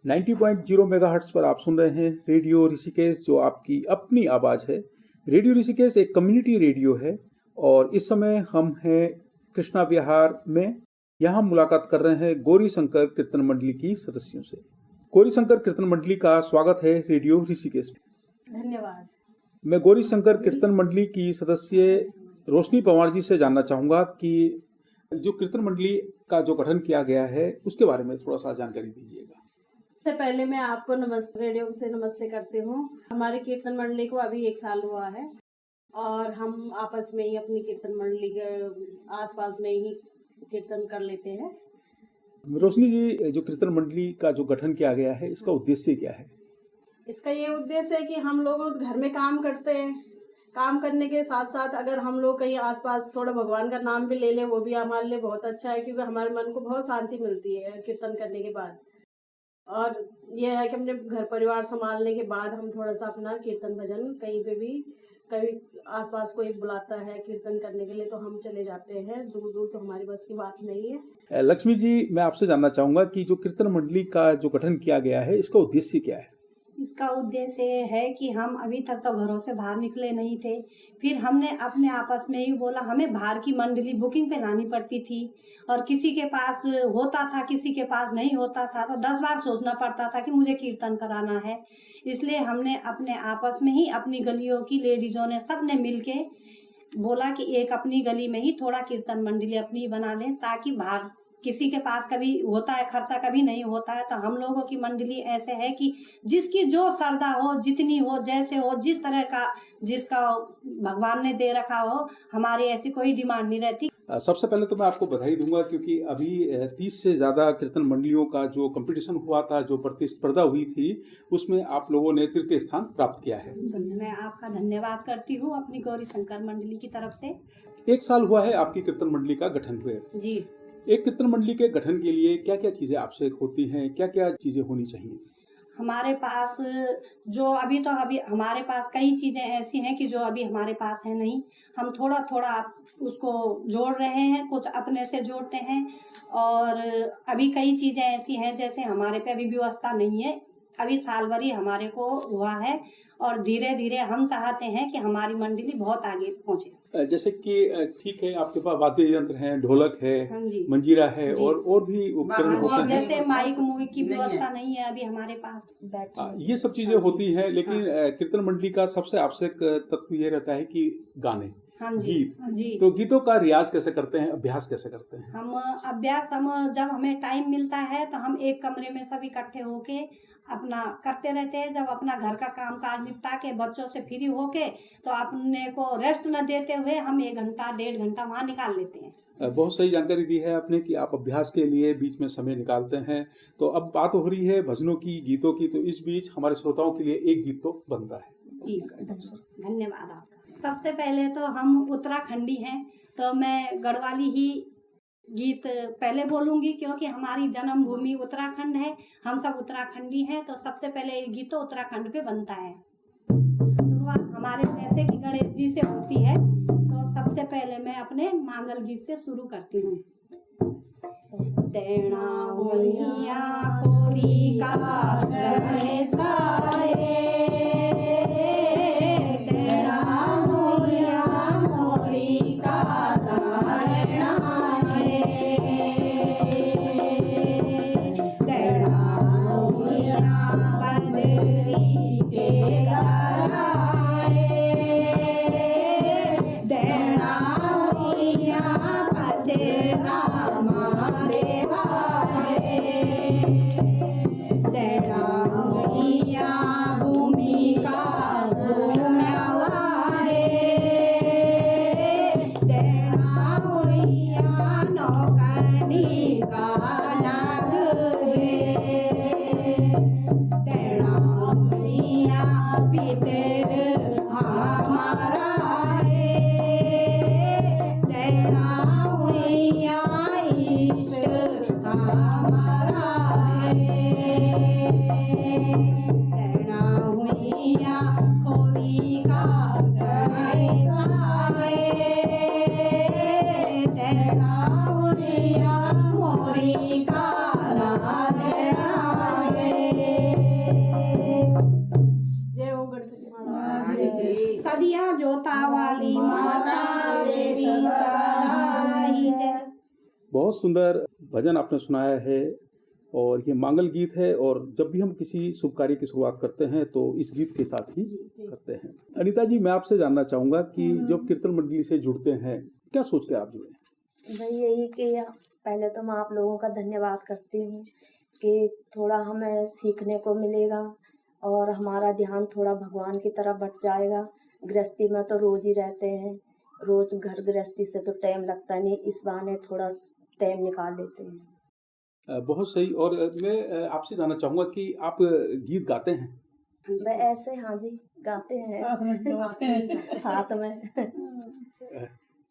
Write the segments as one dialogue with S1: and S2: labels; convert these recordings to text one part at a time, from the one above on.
S1: 90.0 megahertz पर आप सुन रहे हैं रेडियो ऋषिकेश, जो आपकी अपनी आवाज़ है। रेडियो ऋषिकेश एक कम्युनिटी रेडियो है और इस समय हम हैं कृष्णा विहार में। यहाँ मुलाकात कर रहे हैं गौरी शंकर कीर्तन मंडली की सदस्यों से। गौरी शंकर कीर्तन मंडली का स्वागत है रेडियो ऋषिकेश में।
S2: धन्यवाद।
S1: मैं गौरी शंकर कीर्तन मंडली की सदस्य रोशनी पंवार जी से जानना चाहूँगा कि जो कीर्तन मंडली का जो गठन किया गया है उसके बारे में थोड़ा सा जानकारी दीजिएगा।
S2: सबसे पहले मैं आपको नमस्ते रेडियो से नमस्ते करती हूँ। हमारे कीर्तन मंडली को अभी 1 साल हुआ है और हम आपस में ही अपनी कीर्तन मंडली के आसपास में ही कीर्तन कर लेते हैं।
S1: रोशनी जी, जो कीर्तन मंडली का जो गठन किया गया है इसका उद्देश्य क्या है?
S2: इसका ये उद्देश्य है कि हम लोग घर में काम करते हैं, काम करने के साथ साथ अगर हम लोग कहीं आसपास थोड़ा भगवान का नाम भी ले ले, वो भी हमारे लिए बहुत अच्छा है, क्योंकि हमारे मन को बहुत शांति मिलती है कीर्तन करने के बाद। और यह है कि अपने घर परिवार संभालने के बाद हम थोड़ा सा अपना कीर्तन भजन कहीं पे भी, कभी आसपास कोई बुलाता है कीर्तन करने के लिए तो हम चले जाते हैं। दूर दूर तो हमारी बस की बात नहीं है।
S1: लक्ष्मी जी, मैं आपसे जानना चाहूंगा कि जो कीर्तन मंडली का जो गठन किया गया है इसका उद्देश्य क्या है?
S3: इसका उद्देश्य ये है कि हम अभी तक तो घरों से बाहर निकले नहीं थे। फिर हमने अपने आपस में ही बोला, हमें बाहर की मंडली बुकिंग पे लानी पड़ती थी और किसी के पास होता था, किसी के पास नहीं होता था, तो 10 बार सोचना पड़ता था कि मुझे कीर्तन कराना है। इसलिए हमने अपने आपस में ही, अपनी गलियों की लेडीजों ने, सब ने मिल के बोला कि एक अपनी गली में ही थोड़ा कीर्तन मंडली अपनी बना लें, ताकि बाहर किसी के पास कभी होता है खर्चा, कभी नहीं होता है। तो हम लोगों की मंडली ऐसे है कि जिसकी जो श्रद्धा हो, जितनी हो, जैसे हो, जिस तरह का जिसका भगवान ने दे रखा हो, हमारी ऐसी कोई डिमांड नहीं रहती।
S1: सबसे पहले तो मैं आपको बधाई दूंगा, क्योंकि अभी 30 से ज़्यादा कीर्तन मंडलियों का जो कंपटीशन हुआ था, जो प्रतिस्पर्धा हुई थी, उसमें आप लोगों ने तृतीय स्थान प्राप्त किया है।
S3: मैं आपका धन्यवाद करती हूँ अपनी गौरी शंकर मंडली की तरफ से।
S1: 1 साल हुआ है आपकी कीर्तन मंडली का गठन हुए
S3: जी।
S1: एक कीर्तन मंडली के गठन के लिए क्या क्या चीजें आवश्यक होती हैं, क्या क्या चीजें होनी चाहिए?
S3: हमारे पास अभी हमारे पास कई चीज़ें ऐसी हैं कि जो अभी हमारे पास है नहीं। हम थोड़ा थोड़ा उसको जोड़ रहे हैं, कुछ अपने से जोड़ते हैं। और अभी कई चीज़ें ऐसी हैं जैसे हमारे पे अभी व्यवस्था नहीं है, अभी साल भर ही हमारे को हुआ है और धीरे धीरे हम चाहते हैं कि हमारी मंडली बहुत आगे पहुंचे।
S1: जैसे कि ठीक है, आपके पास वाद्य यंत्र हैं, ढोलक है, मंजीरा है और भी उपकरण होते हैं।
S3: जैसे माइक मुइक की व्यवस्था नहीं है अभी हमारे पास।
S1: ये सब चीजें होती हैं, लेकिन कीर्तन मंडली का सबसे आवश्यक तत्व ये रहता है कि गाने, गीत।
S3: जी।
S1: तो गीतों का रियाज कैसे करते हैं, अभ्यास कैसे करते हैं?
S3: हम जब हमें टाइम मिलता है तो हम एक कमरे में सब इकट्ठे होके अपना करते रहते हैं। जब अपना घर का काम काज निपटा के बच्चों से फ्री होके तो अपने को रेस्ट न देते हुए हम 1 घंटा 1.5 घंटा वहाँ निकाल लेते हैं।
S1: बहुत सही जानकारी दी है आपने कि आप अभ्यास के लिए बीच में समय निकालते हैं। तो अब बात हो रही है भजनों की, गीतों की, तो इस बीच हमारे श्रोताओं के लिए एक गीत तो बनता है।
S3: जी, धन्यवाद आपका। सबसे पहले तो हम उत्तराखंडी हैं, तो मैं गढ़वाली ही गीत पहले बोलूंगी, क्योंकि हमारी जन्मभूमि उत्तराखंड है, हम सब उत्तराखंडी हैं। तो सबसे पहले गीत तो उत्तराखंड पे बनता है। शुरुआत हमारे जैसे कि गणेश जी से होती है, तो सबसे पहले मैं अपने मंगल गीत से शुरू करती हूँ। तेना होइया कोरी का गणेश आए, तेना होइया कोरी का जोता वाली माता तेरी सदा ही जय।
S1: बहुत सुंदर भजन आपने सुनाया है और ये मांगल गीत है और जब भी हम किसी शुभ कार्य की शुरुआत करते हैं तो इस गीत के साथ ही करते हैं। अनीता जी, मैं आपसे जानना चाहूँगा कि जब कीर्तन मंडली से जुड़ते हैं क्या सोच के आप जुड़े?
S4: भाई यही कि पहले तो मैं आप लोगों का धन्यवाद करती हूँ कि थोड़ा हमें सीखने को मिलेगा और हमारा ध्यान थोड़ा भगवान की तरफ बढ़ जाएगा। गृहस्थी में तो रोज ही रहते हैं, रोज घर गृहस्थी से तो टाइम लगता नहीं, इस बहाने थोड़ा टाइम निकाल लेते हैं।
S1: बहुत सही। और मैं आपसे जानना चाहूँगा कि आप गीत गाते हैं?
S4: मैं ऐसे हाँ जी गाते हैं साथ में।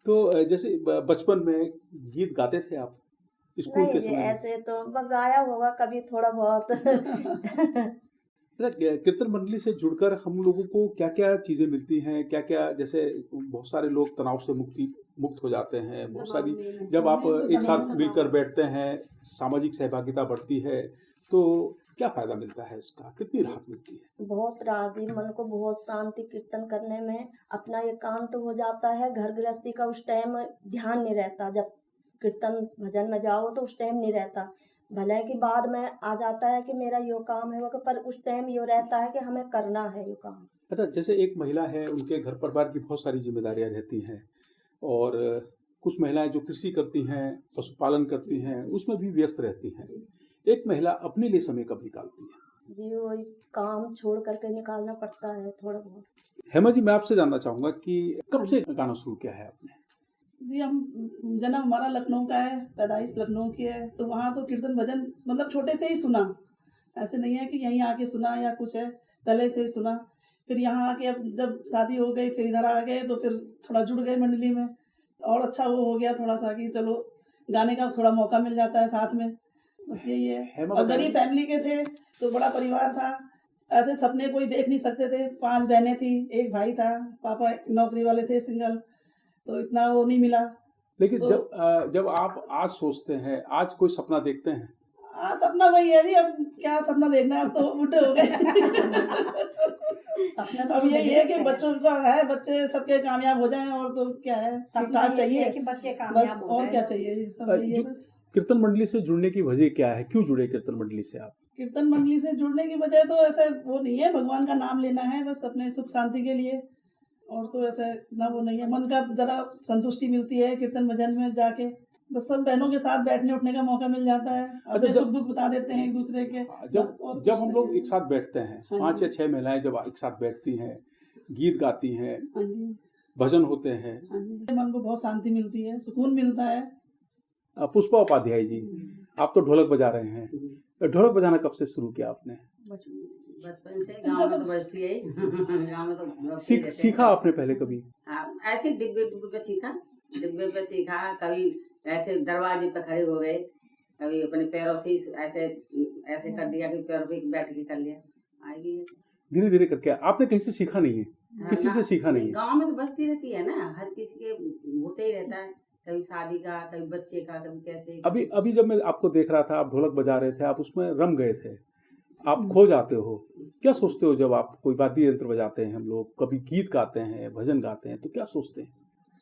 S1: तो जैसे बचपन में गीत गाते थे आप स्कूल
S4: नहीं
S1: के
S4: जी,
S1: समय में?
S4: ऐसे तो गाया होगा कभी थोड़ा बहुत।
S1: कीर्तन मंडली से जुड़कर हम लोगों को क्या क्या चीजें मिलती हैं, क्या क्या, जैसे बहुत सारे लोग तनाव से मुक्त हो जाते हैं, बहुत सारी, जब आप एक साथ मिलकर बैठते हैं सामाजिक सहभागिता बढ़ती है तो क्या फायदा मिलता है इसका, कितनी राहत मिलती है?
S4: बहुत राहत, मन को बहुत शांति, कीर्तन करने में अपना एकांत हो जाता है। घर गृहस्थी का उस टाइम ध्यान नहीं रहता, जब कीर्तन भजन में जाओ तो उस टाइम नहीं रहता। भले कि बाद में आ जाता है कि मेरा यो काम है वो, पर उस टाइम यो रहता है कि हमें करना है यो काम।
S1: अच्छा, जैसे एक महिला है, उनके घर परिवार की बहुत सारी जिम्मेदारियां रहती हैं और कुछ महिलाएं जो कृषि करती हैं, पशुपालन करती हैं, उसमें भी व्यस्त रहती हैं। एक महिला अपने लिए समय कब निकालती है?
S4: जी वो काम छोड़ करके निकालना पड़ता है थोड़ा बहुत।
S1: हेमा जी, मैं आपसे जानना चाहूँगा कि कब से गाना शुरू किया है आपने?
S5: जी, हम जन्म हमारा लखनऊ का है, पैदाइश लखनऊ की है, तो वहाँ तो कीर्तन भजन मतलब छोटे से ही सुना, ऐसे नहीं है कि यहीं आके सुना या कुछ है, पहले से ही सुना। फिर यहाँ आके अब जब शादी हो गई फिर इधर आ गए तो फिर थोड़ा जुड़ गए मंडली में, और अच्छा वो हो गया थोड़ा सा कि चलो गाने का थोड़ा मौका मिल जाता है साथ में, बस यही है। और गरीब फैमिली के थे तो बड़ा परिवार था, ऐसे सपने कोई देख नहीं सकते थे। 5 बहनें थी, एक भाई था, पापा नौकरी वाले थे सिंगल, तो इतना वो नहीं मिला।
S1: लेकिन
S5: तो
S1: जब आप आज सोचते हैं, आज कोई सपना देखते हैं?
S5: सपना वही है जी, अब क्या सपना देखना है, अब तो बूढ़े हो गए। अब यही है कि बच्चों का है, बच्चे सबके कामयाब हो जाएं, और तो क्या है,
S3: सपना
S5: चाहिए
S3: कि बच्चे
S5: बस,
S3: कामयाब हो
S5: और
S3: जाएं।
S5: क्या चाहिए, सब यही है बस।
S1: कीर्तन मंडली से जुड़ने की वजह क्या है, क्यों जुड़े कीर्तन मंडली से आप?
S5: कीर्तन मंडली से जुड़ने की वजह तो ऐसे वो नहीं है, भगवान का नाम लेना है बस अपने सुख शांति के लिए, और तो ऐसे ना वो नहीं है। मन का जरा संतुष्टि मिलती है कीर्तन भजन में जाके, बस सब बहनों के साथ बैठने उठने का मौका मिल जाता है, अपने सुख दुख बता देते हैं एक दूसरे के।
S1: जब हम लोग एक साथ बैठते हैं, 5 या 6 महिलाएं जब एक साथ बैठती हैं, गीत गाती हैं,
S5: हाँ जी,
S1: भजन होते हैं,
S5: हाँ जी, मन को बहुत शांति मिलती है, सुकून मिलता है।
S1: पुष्पा उपाध्याय जी, आप तो ढोलक बजा रहे हैं, ढोलक बजाना कब से शुरू किया आपने?
S6: बचपन से गांव में तो बजती है। गांव में तो
S1: सीखा आपने पहले कभी?
S6: हाँ, ऐसे डिब्बे पे सीखा, कभी ऐसे दरवाजे पे खड़े हो गए, कभी अपने पैरों से ऐसे ऐसे कर दिया, कभी पैरों पे बैठ के कर लिया। आएगी
S1: धीरे धीरे करके। आपने कहीं से सीखा नहीं है? किसी से सीखा नहीं है?
S6: गांव में तो बजती रहती है ना, हर किसी के होते ही रहता है, कभी शादी का, कभी बच्चे का, कभी कैसे।
S1: अभी जब मैं आपको देख रहा था, आप ढोलक बजा रहे थे, आप उसमें रम गए थे, आप खो जाते हो। क्या सोचते हो जब आप कोई वाद्य यंत्र बजाते हैं? हम लोग कभी गीत गाते हैं, भजन गाते हैं, तो क्या सोचते हैं?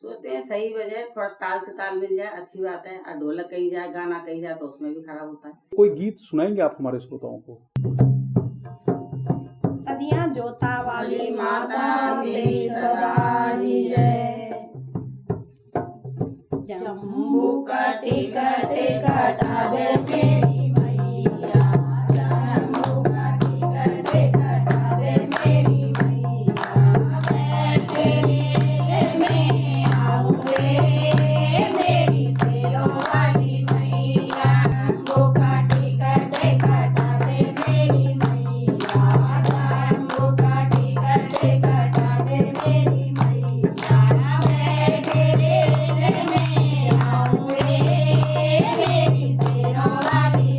S6: सोचते हैं सही बजाए, थोड़ा ताल से ताल मिल जाए, अच्छी बात है। और ढोलक कहीं जाए, गाना कहीं जाए, तो उसमें भी खराब होता है।
S1: कोई गीत सुनाएंगे आप हमारे श्रोताओं को?
S3: सदियां जोता वाली माता तेरी सदा ही जय। जम्बू का टिकट कटा दे मेरी मैया, जम्बू का टिकट कटा दे मेरी मैया, मैं तेरे में आऊं रे मेरी शेरों वाली मैया, जम्बू का टिकट कटा दे मेरी मैया, जम्बू का टिकट कटा दे मेरी मैया, मैं तेरे में आऊं रे मेरी शेरों वाली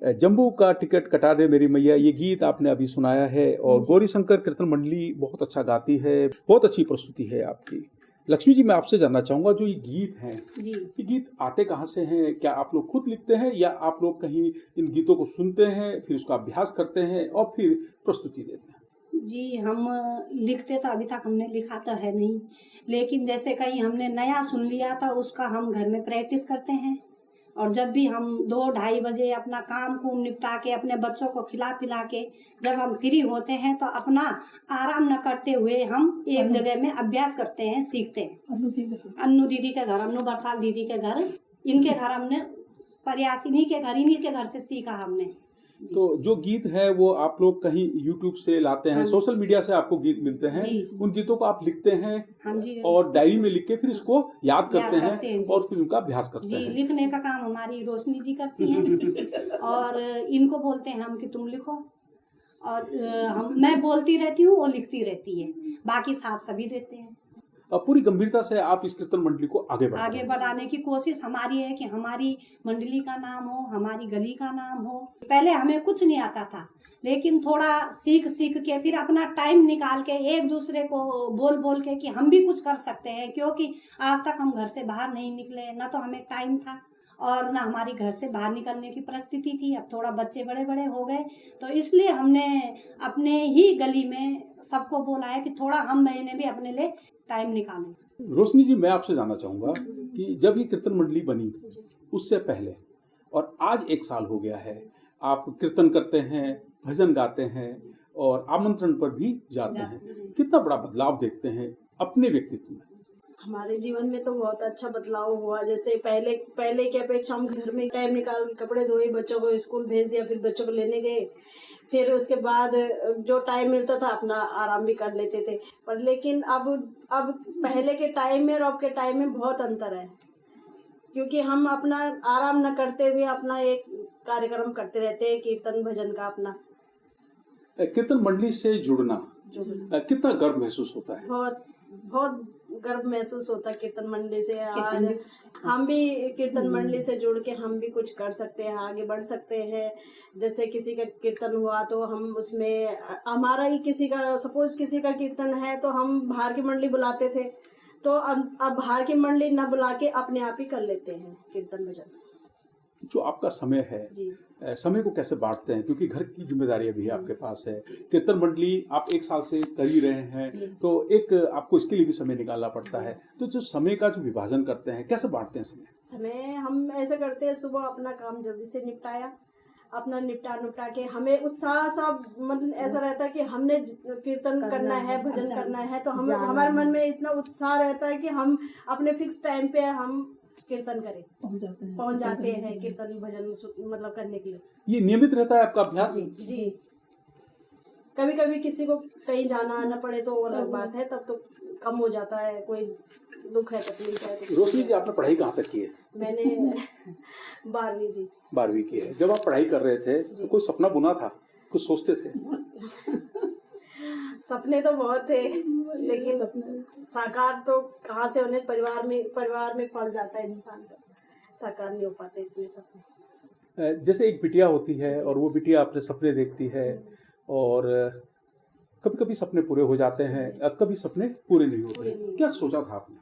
S1: जम्बू का टिकट कटा दे मेरी मैया, ये गीत आपने अभी सुनाया है और गौरी शंकर कीर्तन मंडली बहुत अच्छा गाती है, बहुत अच्छी प्रस्तुति है आपकी। लक्ष्मी जी, मैं आपसे जानना चाहूंगा, जो ये गीत हैं,
S3: जी
S1: ये गीत आते कहाँ से हैं? क्या आप लोग खुद लिखते हैं या आप लोग कहीं इन गीतों को सुनते हैं, फिर उसका अभ्यास करते हैं और फिर प्रस्तुति देते हैं?
S3: जी, हम लिखते तो अभी तक हमने लिखा तो है नहीं, लेकिन जैसे कहीं हमने नया सुन लिया था उसका हम घर में प्रैक्टिस करते हैं। और जब भी हम 2-2:30 बजे अपना काम कुम निपटा के अपने बच्चों को खिला पिला के जब हम फ्री होते हैं तो अपना आराम न करते हुए हम एक जगह में अभ्यास करते हैं, सीखते हैं। अन्नू दीदी के घर, अन्नू बरसाल दीदी के घर, इनके घर हमने प्रयासिनी के घर, इन्हीं के घर से सीखा हमने।
S1: तो जो गीत है वो आप लोग कहीं YouTube से लाते हैं,
S3: हाँ।
S1: सोशल मीडिया से आपको गीत मिलते हैं,
S3: जी।
S1: उन गीतों को आप लिखते हैं
S3: हाँ जी,
S1: और डायरी में लिख के फिर इसको याद करते
S3: याद
S1: हैं
S3: करते हैं, जी।
S1: और फिर उनका अभ्यास करते
S3: जी,
S1: हैं।
S3: लिखने का काम हमारी रोशनी जी करती हैं और इनको बोलते हैं हम कि तुम लिखो, और मैं बोलती रहती हूँ, वो लिखती रहती है, बाकी साथ सभी देते हैं।
S1: अब पूरी गंभीरता से आप इस कीर्तन मंडली को आगे बढ़ाते
S3: आगे
S1: हैं।
S3: बढ़ाने की कोशिश हमारी है कि हमारी मंडली का नाम हो, हमारी गली का नाम हो। पहले हमें कुछ नहीं आता था, लेकिन थोड़ा सीख सीख के फिर अपना टाइम निकाल के एक दूसरे को बोल बोल के कि हम भी कुछ कर सकते हैं, क्योंकि आज तक हम घर से बाहर नहीं निकले, ना तो हमें टाइम था और ना हमारी घर से बाहर निकलने की परिस्थिति थी। अब थोड़ा बच्चे बड़े बड़े हो गए तो इसलिए हमने अपने ही गली में सबको बोला है कि थोड़ा हम महीने भी अपने लिए टाइम निकालें।
S1: रोशनी जी, मैं आपसे जानना चाहूंगा कि जब ये कीर्तन मंडली बनी उससे पहले और आज 1 साल हो गया है, आप कीर्तन करते हैं, भजन गाते हैं और आमंत्रण पर भी जाते हैं, कितना बड़ा बदलाव देखते हैं अपने व्यक्तित्व में?
S2: हमारे जीवन में तो बहुत अच्छा बदलाव हुआ। जैसे पहले की अपेक्षा हम घर में टाइम निकाल के कपड़े धोए, बच्चों को स्कूल भेज दिया, फिर बच्चों को लेने गए, फिर उसके बाद जो टाइम मिलता था अपना आराम भी कर लेते थे। पर लेकिन अब पहले के टाइम में और अब के टाइम में बहुत अंतर है, क्योंकि हम अपना आराम न करते हुए अपना एक कार्यक्रम करते रहते हैं कीर्तन भजन का। अपना
S1: कीर्तन मंडली से जुड़ना कितना गर्व महसूस होता है?
S2: बहुत गर्व महसूस होता है कीर्तन मंडली से। आज हम भी कीर्तन मंडली से जुड़ के हम भी कुछ कर सकते हैं, आगे बढ़ सकते हैं। जैसे किसी का कीर्तन हुआ तो हम उसमें हमारा ही किसी का, सपोज किसी का कीर्तन है तो हम बाहर की मंडली बुलाते थे, तो अब बाहर की मंडली न बुला के अपने आप ही कर लेते हैं कीर्तन भजन।
S1: जो आपका समय है,
S2: जी,
S1: समय को कैसे बांटते हैं? क्योंकि घर की जिम्मेदारियां भी आपके पास है, कीर्तन मंडली आप 1 साल से कर ही रहे हैं, तो एक आपको इसके लिए भी समय निकालना पड़ता है। तो जो समय का जो विभाजन करते हैं, कैसे बांटते हैं
S2: समय हम ऐसे करते हैं, सुबह अपना काम जल्दी से निपटाया, अपना निपटा के हमें उत्साह सा, मतलब ऐसा रहता है कि हमने कीर्तन करना है, भजन करना है, तो हम हमारे मन में इतना उत्साह रहता है कि हम अपने फिक्स टाइम पे हम कीर्तन करें, पहुंच जाते हैं कीर्तन भजन मतलब करने के लिए।
S1: ये नियमित रहता है आपका अभ्यास?
S2: जी, कभी कभी किसी को कहीं जाना आना पड़े तो अलग बात है, तब तो कम हो जाता है, कोई दुख है, तकलीफ है तो।
S1: रोशनी जी, आपने पढ़ाई कहाँ तक की है?
S2: मैंने 12वीं जी।
S1: 12वीं की है। जब आप पढ़ाई कर रहे थे तो कोई सपना बुना था, कुछ सोचते थे?
S2: सपने तो बहुत थे, लेकिन साकार तो कहाँ से होने, परिवार में फंस जाता है इंसान, तो साकार नहीं हो पाते इतने सपने।
S1: जैसे एक बिटिया होती है और वो बिटिया अपने सपने देखती है और कभी कभी सपने पूरे हो जाते हैं, कभी सपने पूरे नहीं होते। क्या सोचा था आपने?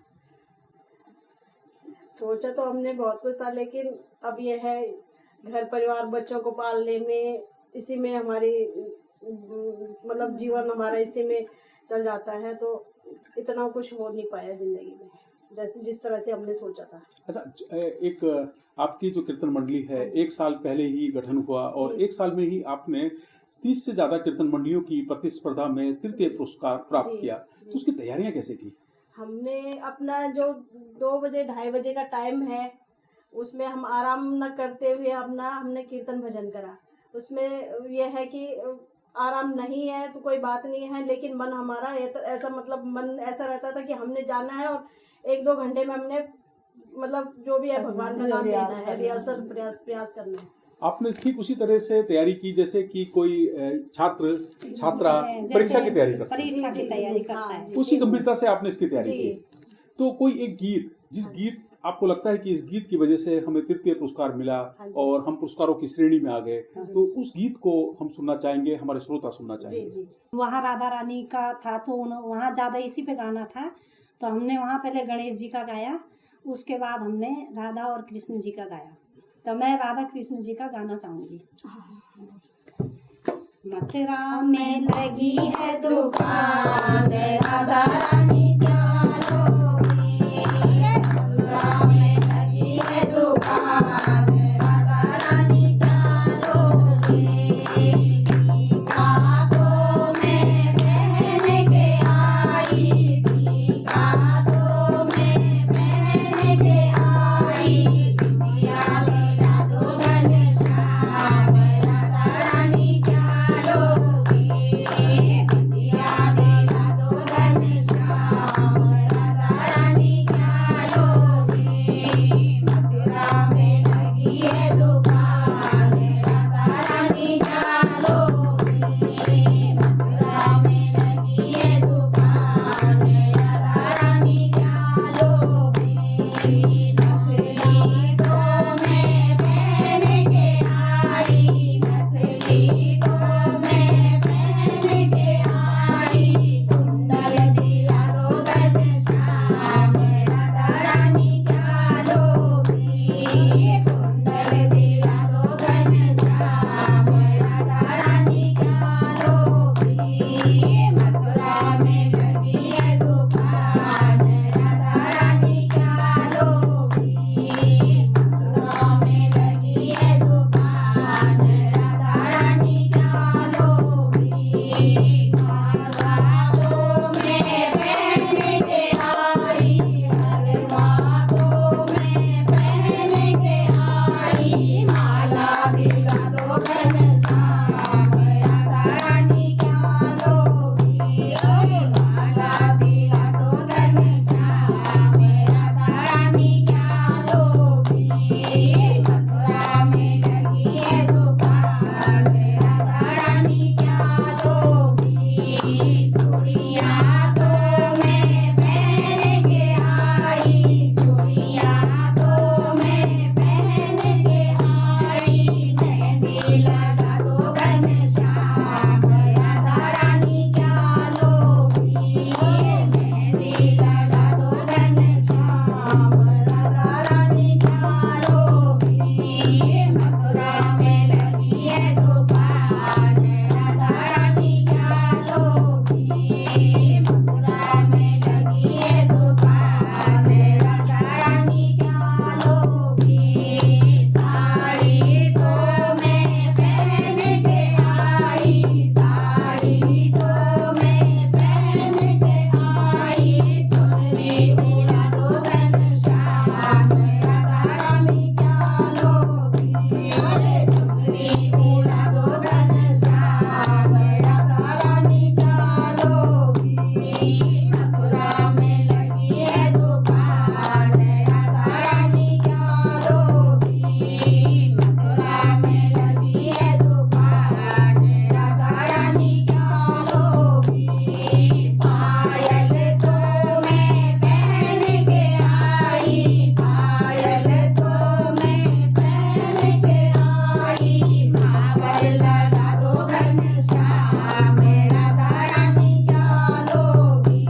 S2: सोचा तो हमने बहुत कुछ था, लेकिन अब यह है घर परिवार बच्चों को पालने में, इसी में हमारी मतलब जीवन हमारा इसी में चल जाता है, तो इतना कुछ हो नहीं पाया जिंदगी में जैसे जिस तरह से हमने सोचा था।
S1: अच्छा, एक आपकी जो कीर्तन मंडली है 1 साल पहले ही गठन हुआ और 1 साल में ही आपने 30 से ज्यादा कीर्तन मंडलियों की प्रतिस्पर्धा में तृतीय पुरस्कार प्राप्त किया, तो उसकी तैयारियां कैसे की?
S2: हमने अपना जो 2 बजे 2:30 बजे का टाइम है, उसमें हम आराम न करते हुए हमने कीर्तन भजन करा। उसमें यह है कि आराम नहीं है तो कोई बात नहीं है, लेकिन मन हमारा ऐसा, मतलब मन ऐसा रहता था कि हमने जाना है और 1-2 घंटे में हमने मतलब जो भी है भगवान का नाम लेना है, रिहर्सल प्रयास करना है।
S1: आपने ठीक उसी तरह से तैयारी की जैसे कि कोई छात्रा परीक्षा की तैयारी करता है,
S3: परीक्षा की तैयारी करता है,
S1: उसी गंभीरता से आपने इसकी तैयारी की। तो कोई एक गीत, जिस गीत आपको लगता है कि इस गीत की वजह से हमें तृतीय पुरस्कार मिला
S3: हाँ जी।
S1: और हम पुरस्कारों की श्रेणी में आ गए,
S3: हाँ जी।
S1: तो उस गीत को हम सुनना चाहेंगे, हमारे श्रोता सुनना
S3: जी
S1: चाहेंगे।
S3: जी। वहाँ राधा रानी का था तो वहाँ ज़्यादा इसी पे गाना था, तो हमने वहाँ पहले गणेश जी का गाया, उसके बाद हमने राधा और कृष्ण जी का गाया। तो मैं राधा कृष्ण जी का गाना चाहूँगी। मथुरा में लगी है दुकान राधा रानी क्या लोगी, मथुरा में लगी है दुकान राधा रानी क्या लोगी, हाथों में पहन के आई थी, हाथों में पहन के आई, दुनिया दिला दो घनश्याम राधा रानी क्या लोगी, दुनिया दिला दो घनश्याम राधा रानी क्या लोगी, मथुरा में लगी है दुकान राधा रानी क्या लोगी, मथुरा में लगी है दुकान राधा रानी क्या लोगी, नथली तो मैं पहन के आई, नथली तो मैं पहन के आई, कुंडल दिला दो घनश्याम राधा रानी क्या लोगी, कुंडल दिला दो घनश्याम राधा रानी क्या लोगी, मथुरा में लगी है दुकान राधा रानी क्या लोगी, मथुरा में लगी है दुकान राधा रानी क्या लोगी, हाथों में पहन के आई, हाथों में पहन के आई, माला दिला दो घनश्याम राधा रानी क्या लोगी, माला दिला दो घनश्याम राधा रानी क्या लोगी, मथुरा में लगी है दुकान राधा रानी क्या लोगी, चूड़ियाँ तो मैं पहन के आई, चूड़ियाँ तो मैं पहन के आई, मेहंदी लगा दो घनश्याम राधा रानी क्या लोगी, मेहंदी लगा दो घनश्याम राधा रानी क्या लोगी, मथुरा में लगी है दुकान राधा रानी क्या लोगी, मथुरा में लगी है दुकान राधा रानी क्या लोगी, साड़ी तो मैं पहन के आई, साड़ी तो मैं पहन के आई, चुनरी दिला दो घनश्याम राधा रानी क्या लोगी, चुनरी दिला दो घनश्याम राधा रानी क्या लोगी, मथुरा में लगी है दुकान राधा रानी क्या लोगी, मथुरा में लगी है दुकान राधा रानी क्या लोगी, पायल तो मैं पहन के आई, पायल तो मैं पहन के आई, महावर लगा दो घनश्याम राधा रानी क्या लोगी,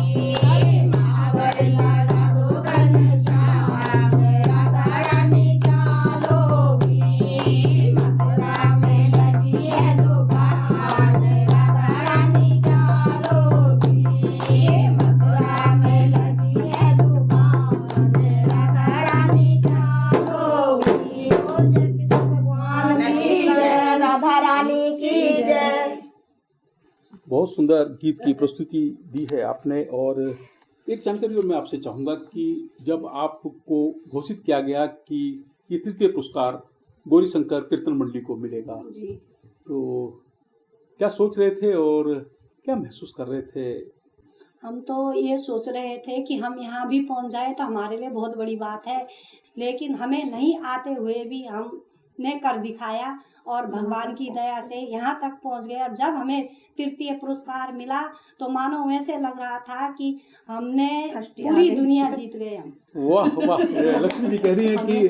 S3: महावर लगा दो घनश्याम राधा रानी क्या लोगी, मथुरा में लगी है दुकान राधा रानी क्या लोगी, मथुरा में लगी है दुकान राधा रानी क्या लोगी, ओ जय कृष्ण भगवान की जय, राधा रानी की जय।
S1: बहुत सुंदर गीत की प्रस्तुति दी है आपने। और एक जानकारी और मैं आपसे चाहूँगा कि जब आपको घोषित किया गया कि ये तृतीय पुरस्कार गौरीशंकर कीर्तन मंडली को मिलेगा,
S3: जी।
S1: तो क्या सोच रहे थे और क्या महसूस कर रहे थे?
S3: हम तो ये सोच रहे थे कि हम यहाँ भी पहुँच जाए तो हमारे लिए बहुत बड़ी बात है, लेकिन हमें नहीं आते हुए भी हमने कर दिखाया और भगवान की दया से यहाँ तक पहुँच गए। और जब हमें तृतीय पुरस्कार मिला तो मानो वैसे लग रहा था कि हमने पूरी दुनिया जीत गए हम।
S1: वाह वाह, लक्ष्मी जी कह रही हैं कि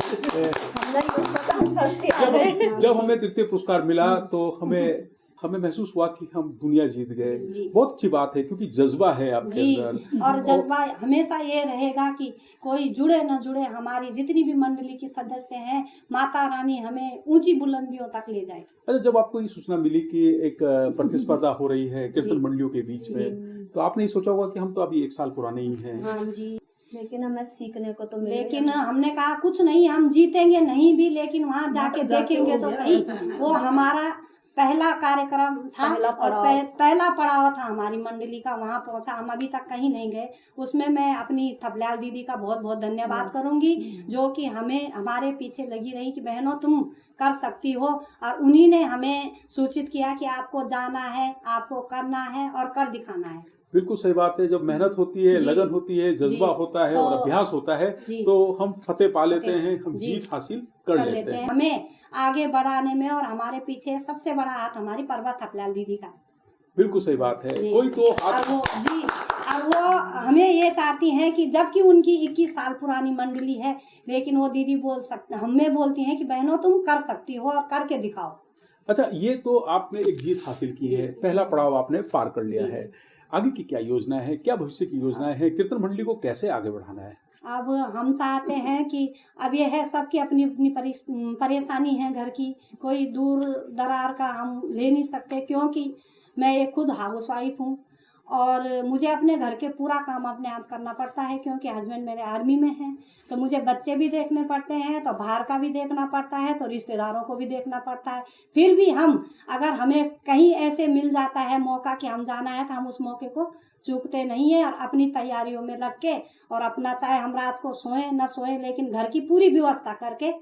S1: जब हमें तृतीय पुरस्कार मिला तो हमें महसूस हुआ कि हम दुनिया जीत गए। बहुत अच्छी बात है, क्योंकि जज्बा है आपके अंदर।
S3: और जज्बा हमेशा ये रहेगा कि कोई जुड़े न जुड़े, हमारी जितनी भी मंडली के सदस्य हैं, माता रानी हमें ऊंची बुलंदियों तक ले जाए।
S1: अरे, जब आपको ये सूचना मिली कि एक प्रतिस्पर्धा हो रही है कीर्तन मंडलियों के बीच में, तो आपने ये सोचा होगा कि हम तो अभी 1 साल पुराने ही हैं।
S3: हाँ जी,
S4: लेकिन हमें सीखने को तो मिलेगा।
S3: लेकिन हमने कहा कुछ नहीं, हम जीतेंगे नहीं भी, लेकिन वहाँ जाके देखेंगे तो सही। वो हमारा पहला कार्यक्रम था और पहला पड़ाव था हमारी मंडली का, वहाँ पहुँचा। हम अभी तक कहीं नहीं गए। उसमें मैं अपनी थपलाल दीदी का बहुत बहुत धन्यवाद करूँगी, जो कि हमें हमारे पीछे लगी रही कि बहनों तुम कर सकती हो। और उन्हीं ने हमें सूचित किया कि आपको जाना है, आपको करना है और कर दिखाना है।
S1: बिल्कुल सही बात है। जब मेहनत होती है, लगन होती है, जज्बा होता है और अभ्यास होता है, तो हम फतेह पा लेते हैं, हम जीत हासिल कर लेते हैं।
S3: हमें आगे बढ़ाने में और हमारे पीछे सबसे बड़ा हाथ हमारी पर्वत थपलाल दीदी का।
S1: बिल्कुल सही बात है। कोई तो
S3: अब वो हमें ये चाहती हैं कि जबकि उनकी 21 साल पुरानी मंडली है, लेकिन वो दीदी हमें बोलती हैं कि बहनों तुम कर सकती हो और करके दिखाओ।
S1: अच्छा, ये तो आपने एक जीत हासिल की है, पहला पड़ाव आपने पार कर लिया है। आगे की क्या योजना है, क्या भविष्य की योजनाएं हैं? कीर्तन मंडली को कैसे आगे बढ़ाना है?
S3: अब हम चाहते हैं कि अब यह है सबकी अपनी अपनी परेशानी है घर की, कोई दूर दरार का हम ले नहीं सकते, क्योंकि मैं एक खुद हाउसवाइफ हूँ और मुझे अपने घर के पूरा काम अपने आप करना पड़ता है, क्योंकि हस्बैंड मेरे आर्मी में हैं। तो मुझे बच्चे भी देखने पड़ते हैं, तो बाहर का भी देखना पड़ता है, तो रिश्तेदारों को भी देखना पड़ता है। फिर भी अगर हमें कहीं ऐसे मिल जाता है मौका कि हम जाना है, तो हम उस मौके को चूकते नहीं है और अपनी तैयारियों में लग के और अपना, चाहे हम रात को सोएं न सोएं, लेकिन घर की पूरी व्यवस्था करके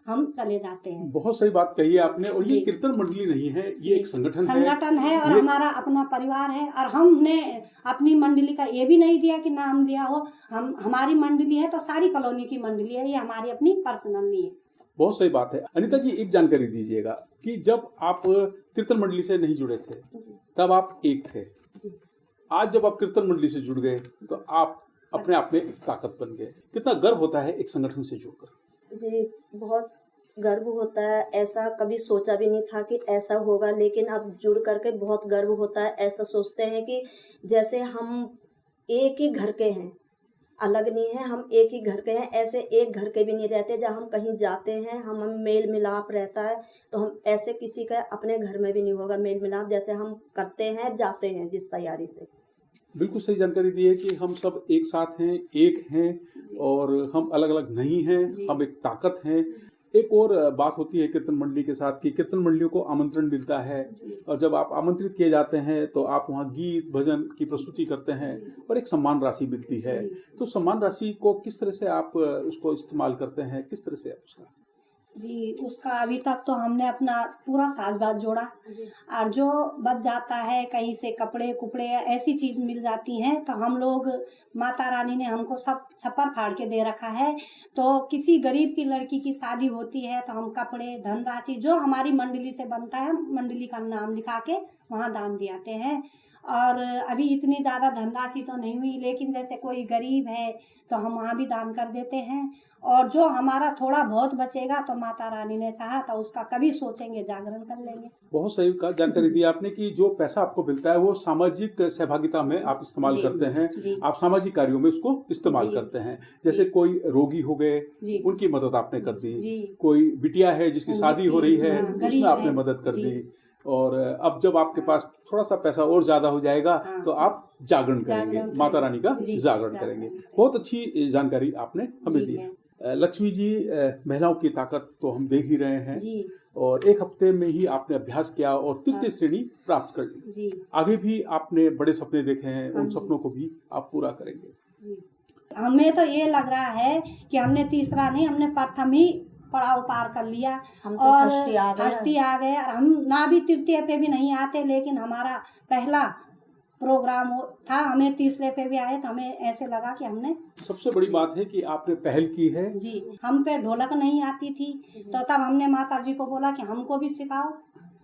S3: हम चले जाते हैं।
S1: बहुत सही बात कही है आपने। और ये कीर्तन मंडली नहीं है, ये एक संगठन है
S3: और हमारा अपना परिवार है। और हमने अपनी मंडली का ये भी नहीं दिया कि नाम दिया हो, हमारी मंडली है तो सारी कॉलोनी की मंडली है, ये हमारी अपनी पर्सनल नहीं है।
S1: बहुत सही बात है। अनीता जी, एक जानकारी दीजिएगा कि जब आप कीर्तन मंडली से नहीं जुड़े थे तब आप एक थे, आज जब आप कीर्तन मंडली से जुड़ गए तो आप अपने आप में एक ताकत बन गए। कितना गर्व होता है एक संगठन से जुड़कर?
S4: जी, बहुत गर्व होता है। ऐसा कभी सोचा भी नहीं था कि ऐसा होगा, लेकिन अब जुड़ करके बहुत गर्व होता है। ऐसा सोचते हैं कि जैसे हम एक ही घर के हैं, अलग नहीं है, हम एक ही घर के हैं। ऐसे एक घर के भी नहीं रहते। जब हम कहीं जाते हैं हम मेल मिलाप रहता है, तो हम ऐसे किसी का अपने घर में भी नहीं होगा मेल मिलाप, जैसे हम करते हैं जाते हैं जिस तैयारी से।
S1: बिल्कुल सही जानकारी दी है कि हम सब एक साथ हैं, एक हैं और हम अलग अलग नहीं हैं, हम एक ताकत हैं। एक और बात होती है कीर्तन मंडली के साथ कि कीर्तन मंडलियों को आमंत्रण मिलता है और जब आप आमंत्रित किए जाते हैं तो आप वहाँ गीत भजन की प्रस्तुति करते हैं और एक सम्मान राशि मिलती है। तो सम्मान राशि को किस तरह से आप उसको इस्तेमाल करते हैं, किस तरह से आप उसका?
S3: जी, उसका अभी तक तो हमने अपना पूरा साज-बाज जोड़ा और जो बच जाता है कहीं से कपड़े कुपड़े ऐसी चीज़ मिल जाती हैं, तो हम लोग, माता रानी ने हमको सब छप्पर फाड़ के दे रखा है। तो किसी गरीब की लड़की की शादी होती है तो हम कपड़े, धनराशि जो हमारी मंडली से बनता है, मंडली का नाम लिखा के वहाँ दान दियाते हैं। और अभी इतनी ज़्यादा धनराशि तो नहीं हुई, लेकिन जैसे कोई गरीब है तो हम वहाँ भी दान कर देते हैं। और जो हमारा थोड़ा बहुत बचेगा तो माता रानी ने चाहा तो उसका कभी सोचेंगे, जागरण कर लेंगे।
S1: बहुत सही जानकारी दी आपने कि जो पैसा आपको मिलता है वो सामाजिक सहभागिता में आप इस्तेमाल करते हैं, आप सामाजिक कार्यों में उसको इस्तेमाल करते हैं। जैसे कोई रोगी हो गए, उनकी मदद आपने कर दी, कोई बिटिया है जिसकी शादी हो रही है उसमें आपने मदद कर दी। और अब जब आपके पास थोड़ा सा पैसा और ज्यादा हो जाएगा तो आप जागरण करेंगे, माता रानी का जागरण करेंगे। बहुत अच्छी जानकारी आपने हमें दी। लक्ष्मी जी, महिलाओं की ताकत तो हम देख ही रहे हैं और 1 हफ्ते में ही आपने अभ्यास किया और तृतीय श्रेणी प्राप्त कर ली। आगे भी आपने बड़े सपने देखे हैं, उन सपनों को भी आप पूरा करेंगे।
S3: हमें तो ये लग रहा है कि हमने तीसरा नहीं, हमने प्रथम ही पड़ाव पार कर लिया और षष्ठी आ गए। और हम ना भी तृतीय पे भी नहीं आते, लेकिन हमारा पहला प्रोग्राम था, हमें तीसरे पे भी आए तो हमें ऐसे लगा कि हमने
S1: सबसे बड़ी बात है कि आपने पहल की है।
S3: जी, हम पे ढोलक नहीं आती थी तो तब हमने माता जी को बोला कि हमको भी सिखाओ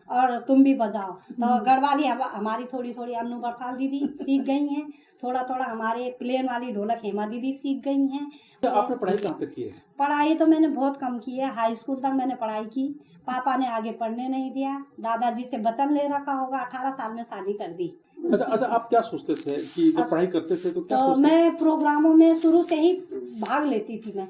S3: और तुम भी बजाओ। तो गढ़वाली हमारी थोड़ी थोड़ी अन्नू बरसाल दीदी सीख गई हैं, थोड़ा थोड़ा हमारे प्लेन वाली ढोलक हेमा दीदी सीख गई हैं।
S1: तो आपने पढ़ाई कहाँ तक की है?
S3: पढ़ाई तो मैंने बहुत कम की है, हाई स्कूल तक मैंने पढ़ाई की। पापा ने आगे पढ़ने नहीं दिया, दादाजी से वचन ले रखा होगा, 18 साल में शादी कर दी।
S1: अच्छा, आप क्या सोचते थे कि जब पढ़ाई करते थे तो क्या
S3: तो
S1: सोचते थे?
S3: मैं प्रोग्रामों में शुरू से ही भाग लेती थी। मैं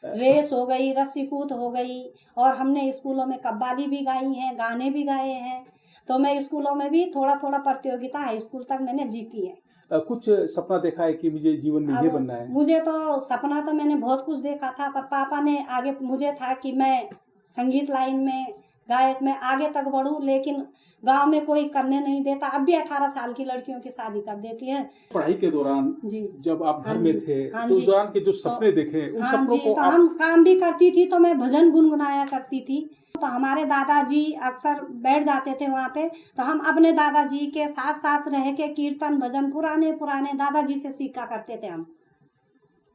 S3: रेस हो गई, रस्सी कूद हो गई, और हमने स्कूलों में कव्वाली भी गाई है, गाने भी गाए हैं। तो मैं स्कूलों में भी थोड़ा थोड़ा प्रतियोगिता हाई स्कूल तक मैंने जीती है।
S1: कुछ सपना देखा है कि मुझे जीवन में ये
S3: अब
S1: बनना है?
S3: मुझे तो सपना तो मैंने बहुत कुछ देखा था, पर पापा ने आगे मुझे था कि मैं संगीत लाइन में, गायक में आगे तक बढ़ूं, लेकिन गांव में कोई करने नहीं देता। अब भी 18 साल की लड़कियों की शादी कर देती है।
S1: पढ़ाई के दौरान
S3: जी,
S1: जब आप घर
S3: हाँ
S1: में
S3: जी,
S1: थे
S3: हाँ
S1: तो उस
S3: जी।
S1: दौरान के जो सपने देखे उन
S3: हाँ
S1: सपनों
S3: जी,
S1: को
S3: तो
S1: आप
S3: हम काम भी करती थी तो मैं भजन गुनगुनाया करती थी। तो हमारे दादाजी अक्सर बैठ जाते थे वहाँ पे, तो हम अपने दादाजी के साथ साथ रह के कीर्तन भजन पुराने पुराने दादाजी से सीखा करते थे हम।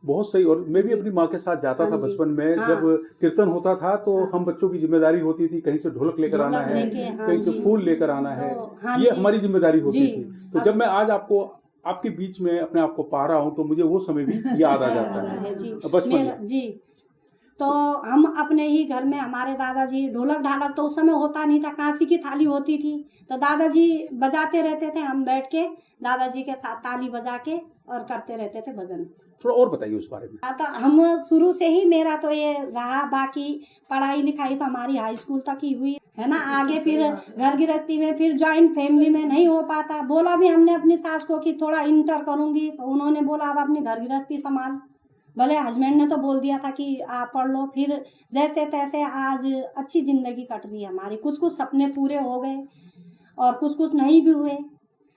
S1: बहुत सही। और मैं भी अपनी माँ के साथ जाता
S3: हाँ
S1: था
S3: जी,
S1: बचपन में।
S3: हाँ।
S1: जब कीर्तन होता था तो
S3: हाँ।
S1: हम बच्चों की जिम्मेदारी होती थी, कहीं से ढोलक लेकर आना
S3: ढोलक
S1: है,
S3: लेके, हाँ
S1: कहीं से
S3: जी।
S1: फूल लेकर आना है,
S3: तो, हाँ
S1: ये
S3: जी।
S1: हमारी जिम्मेदारी होती
S3: जी।
S1: थी। तो
S3: अब-
S1: जब मैं आज आपको आपके बीच में अपने आप को पा रहा हूँ तो मुझे वो समय भी याद आ जाता है,
S3: जी,
S1: बचपन
S3: मेरा
S1: में।
S3: जी। तो हम अपने ही घर में, हमारे दादाजी ढोलक ढालक तो उस समय होता नहीं था, कांसी की थाली होती थी, तो दादाजी बजाते रहते थे, हम बैठ के दादाजी के साथ ताली बजा के और करते रहते थे भजन।
S1: थोड़ा और बताइए उस बारे में।
S3: तो हम शुरू से ही, मेरा तो ये रहा, बाकी पढ़ाई लिखाई तो हमारी हाई स्कूल तक ही हुई है ना। आगे फिर घर गृहस्थी में, फिर जॉइंट फैमिली में नहीं हो पाता। बोला भी हमने अपनी सास को कि थोड़ा इंटर करूंगी, तो उन्होंने बोला अब अपनी घर गृहस्थी संभाल। भले हस्बैंड ने तो बोल दिया था कि आप पढ़ लो, फिर जैसे तैसे आज अच्छी जिंदगी कट रही है हमारी। कुछ कुछ सपने पूरे हो गए और कुछ कुछ नहीं भी हुए।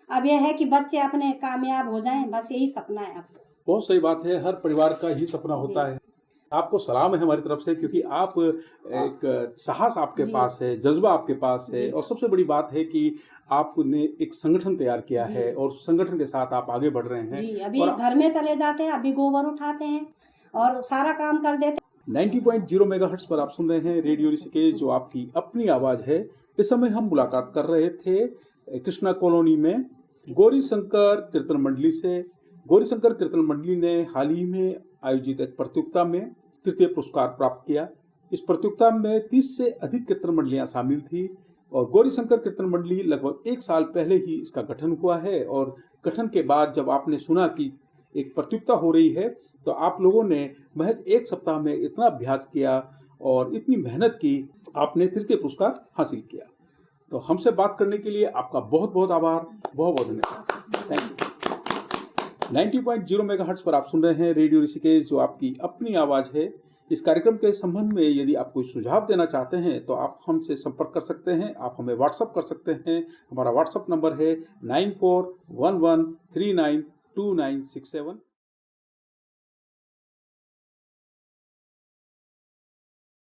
S3: अब यह है कि बच्चे अपने कामयाब हो जाएं, बस यही सपना है अब।
S1: बहुत सही बात है, हर परिवार का ही सपना होता है। आपको सलाम है हमारी तरफ से, क्योंकि आप एक साहस आपके
S3: जी।
S1: पास है, जज्बा आपके पास है,
S3: जी।
S1: और सबसे बड़ी बात है कि आपने एक संगठन तैयार किया
S3: जी।
S1: है और संगठन के साथ आप आगे बढ़ रहे हैं।
S3: जी, अभी
S1: और
S3: घर में चले जाते हैं, अभी गोबर उठाते हैं और सारा काम कर देते हैं।
S1: 90.0 मेगाहर्ट्ज पर आप सुन रहे हैं रेडियो ऋषिकेश, जो आपकी अपनी आवाज है। इस समय हम मुलाकात कर रहे थे कृष्णा कॉलोनी में गौरी शंकर कीर्तन मंडली से। गौरी शंकर कीर्तन मंडली ने हाल ही में आयोजित एक प्रतियोगिता में तृतीय पुरस्कार प्राप्त किया। इस प्रतियोगिता में 30 से अधिक कीर्तन मंडलियां शामिल थी और गौरी शंकर कीर्तन मंडली लगभग 1 साल पहले ही इसका गठन हुआ है। और गठन के बाद जब आपने सुना कि एक प्रतियोगिता हो रही है तो आप लोगों ने महज 1 सप्ताह में इतना अभ्यास किया और इतनी मेहनत की, आपने तृतीय पुरस्कार हासिल किया। तो हमसे बात करने के लिए आपका बहुत बहुत आभार, बहुत बहुत धन्यवाद। Thank you. 90.0 मेगाहर्ट्ज पर आप सुन रहे हैं रेडियो ऋषिकेश, जो आपकी अपनी आवाज है। इस कार्यक्रम के संबंध में यदि आप कोई सुझाव देना चाहते हैं तो आप हमसे संपर्क कर सकते हैं, आप हमें व्हाट्सअप कर सकते हैं। हमारा व्हाट्सअप नंबर है 9411392967।